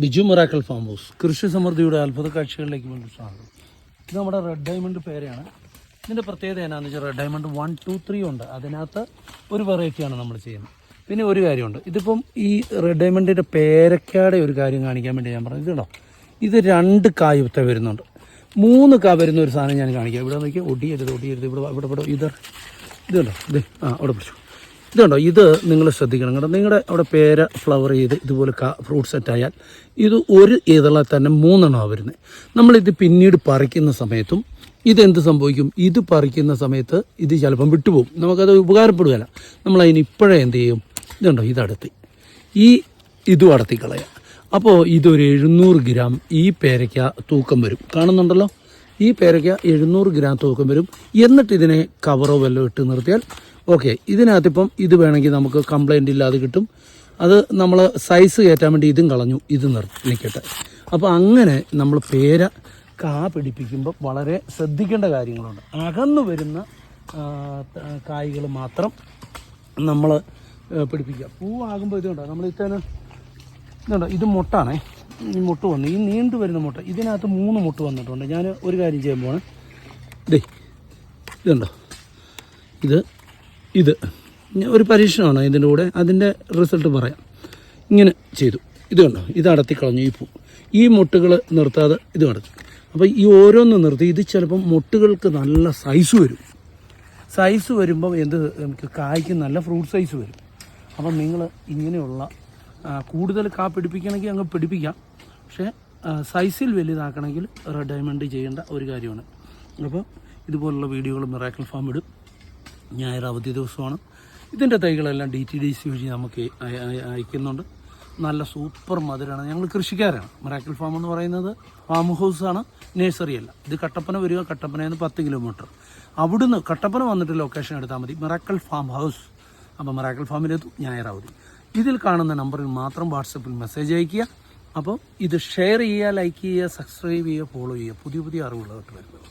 Biju miracle farm house കൃഷി സമൃദ്ധിയുടെ അത്ഭുത കാഴ്ചകളിലേക്ക് വേണ്ടി സ്വാഗതം. ഇത് നമ്മുടെ റെഡ് ഡയമണ്ട് പേരയാണ്. ഇതിൻ്റെ പ്രത്യേകത എന്നാന്ന് വെച്ചാൽ റെഡ് ഡയമണ്ട് 1, 2, 3 ഉണ്ട്. അതിനകത്ത് ഒരു വെറൈറ്റിയാണ് നമ്മൾ ചെയ്യുന്നത്. പിന്നെ ഒരു കാര്യമുണ്ട്, ഇതിപ്പം ഈ റെഡ് ഡയമണ്ടിൻ്റെ പേരക്കാടെ ഒരു കാര്യം കാണിക്കാൻ വേണ്ടി ഞാൻ പറഞ്ഞു. ഇതുണ്ടോ, ഇത് 2 കായത്തെ വരുന്നുണ്ട്. 3 കാ വരുന്ന ഒരു സാധനം ഞാൻ കാണിക്കാം. ഇവിടെ നോക്കിയാൽ ഒടിയരുത് ഇവിടെ ഇതുണ്ടോ, ഇത് അവിടെ പിടിച്ചു. ഇതുണ്ടോ, ഇത് നിങ്ങൾ ശ്രദ്ധിക്കണം കേട്ടോ. നിങ്ങളുടെ അവിടെ പേര ഫ്ലവർ ചെയ്ത് ഇതുപോലെ ഫ്രൂട്ട് സെറ്റായാൽ ഇത് ഒരു ഇതള തന്നെ 3 എണ്ണമാണ് വരുന്നത്. നമ്മളിത് പിന്നീട് പറിക്കുന്ന സമയത്തും ഇതെന്ത് സംഭവിക്കും, ഇത് പറിക്കുന്ന സമയത്ത് ഇത് ചിലപ്പം വിട്ടുപോകും, നമുക്കത് ഉപകാരപ്പെടുകയില്ല. നമ്മളതിന് ഇപ്പോഴേ എന്ത് ചെയ്യും, ഇതുണ്ടോ, ഇതടത്തി ഇതും അടത്തി കളയാം. അപ്പോൾ ഇതൊരു 700 ഗ്രാം ഈ പേരയ്ക്ക തൂക്കം വരും. കാണുന്നുണ്ടല്ലോ, ഈ പേരയ്ക്ക 700 ഗ്രാം തൂക്കം വരും. എന്നിട്ട് ഇതിനെ കവറോ വല്ലതും ഇട്ട് നിർത്തിയാൽ ഓക്കെ. ഇതിനകത്തിപ്പം ഇത് വേണമെങ്കിൽ നമുക്ക് കംപ്ലൈൻ്റ് ഇല്ലാതെ കിട്ടും. അത് നമ്മൾ സൈസ് കയറ്റാൻ വേണ്ടി ഇതും കളഞ്ഞു, ഇത് നിൽക്കട്ടെ. അപ്പോൾ അങ്ങനെ നമ്മൾ പേര കാ പിടിപ്പിക്കുമ്പോൾ വളരെ ശ്രദ്ധിക്കേണ്ട കാര്യങ്ങളുണ്ട്. അകന്നു വരുന്ന കായ്കൾ മാത്രം നമ്മൾ പിടിപ്പിക്കുക. പൂവാകുമ്പോൾ ഇതുണ്ടോ, നമ്മൾ ഇതുണ്ടോ, ഇത് മുട്ടാണേ. ഈ മുട്ട് വന്നു, ഈ നീണ്ടു വരുന്ന മുട്ട, ഇതിനകത്ത് 3 മുട്ട് വന്നിട്ടുണ്ട്. ഞാൻ ഒരു കാര്യം ചെയ്യുമ്പോൾ ഇതുണ്ടോ, ഇത് ഒരു പരീക്ഷണമാണ്. ഇതിൻ്റെ കൂടെ അതിൻ്റെ റിസൾട്ട് പറയാം. ഇങ്ങനെ ചെയ്തു, ഇത് കണ്ടോ, ഇത് അടത്തിക്കളഞ്ഞു. ഈ മുട്ടുകൾ നിർത്താതെ ഇത് നടത്തി. അപ്പോൾ ഈ ഓരോന്ന് നിർത്തി, ഇത് ചിലപ്പം മുട്ടുകൾക്ക് നല്ല സൈസ് വരുമ്പം നമുക്ക് കായ്ക്ക് നല്ല ഫ്രൂട്ട് സൈസ് വരും. അപ്പം നിങ്ങൾ ഇങ്ങനെയുള്ള കൂടുതൽ കാ പിടിപ്പിക്കണമെങ്കിൽ അങ്ങ് പിടിപ്പിക്കാം. പക്ഷേ സൈസിൽ വലുതാക്കണമെങ്കിൽ റെഡ് ഡയമണ്ട് ചെയ്യേണ്ട ഒരു കാര്യമാണ്. അപ്പോൾ ഇതുപോലുള്ള വീഡിയോകൾ മിറാക്കിൾ ഫാം ഇടും. ഞായർ അവധി ദിവസമാണ്. ഇതിൻ്റെ തൈകളെല്ലാം DTDC വഴി നമുക്ക് അയക്കുന്നുണ്ട്. നല്ല സൂപ്പർ മധുരമാണ്. ഞങ്ങൾ കൃഷിക്കാരാണ്. മിറാക്കിൾ ഫാം എന്ന് പറയുന്നത് ഫാം ഹൗസാണ്, നേഴ്സറിയല്ല. ഇത് കട്ടപ്പന വരിക, കട്ടപ്പനയിൽ നിന്ന് 10 കിലോമീറ്റർ. അവിടുന്ന് കട്ടപ്പന വന്നിട്ട് ലൊക്കേഷൻ എടുത്താൽ മതി, മിറാക്കിൾ ഫാം ഹൗസ്. അപ്പോൾ മിറാക്കിൾ ഫാമിലെത്തും ഞായർ അവധി. ഇതിൽ കാണുന്ന നമ്പറിൽ മാത്രം വാട്സപ്പിൽ മെസ്സേജ് അയയ്ക്കുക. അപ്പോൾ ഇത് ഷെയർ ചെയ്യുക, ലൈക്ക് ചെയ്യുക, സബ്സ്ക്രൈബ് ചെയ്യുക, ഫോളോ ചെയ്യുക. പുതിയ അറിവുകളായിട്ട് വരുന്നത്.